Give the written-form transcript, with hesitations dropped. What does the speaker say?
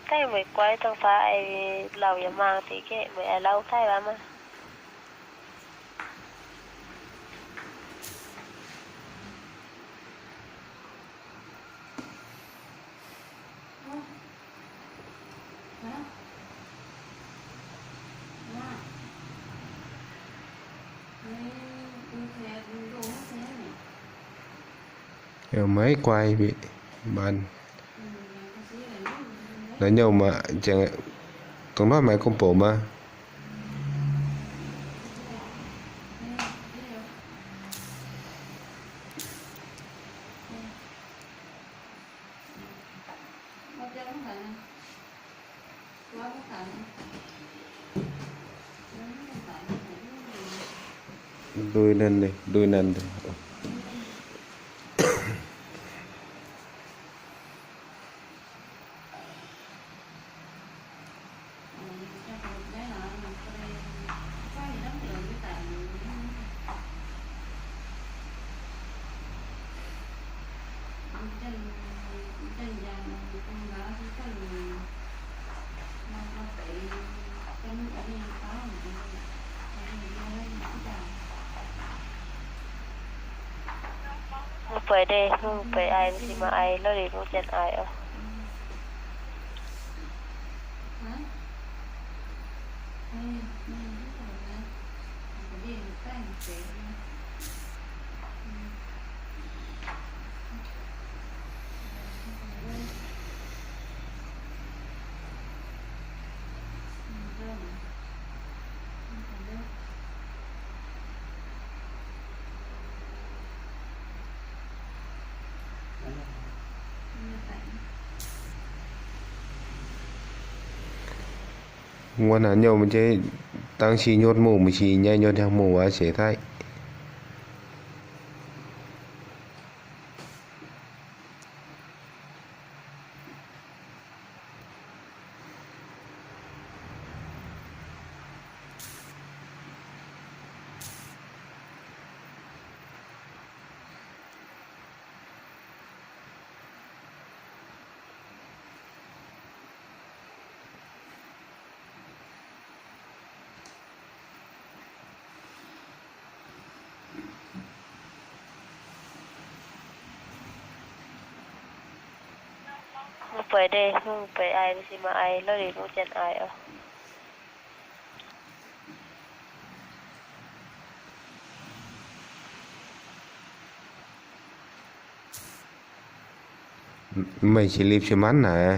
thay mới quay thằng phải lâu giờ mang thì cái mới lâu thay lắm mà máy quay bị bàn là nhau mà chẳng tôi nói máy công bố mà đôi lần đây đôi lần đây không phải đây không phải ai thì mà ai nó đi không chân ai à muốn là nhiều mình chơi tăng xì nhốt mù mình xì nhanh nhốt theo mù á sẽ thay không phải đây không phải ai thì mà ai nó đi không chân ai à mày chỉ liệp xem mắt nè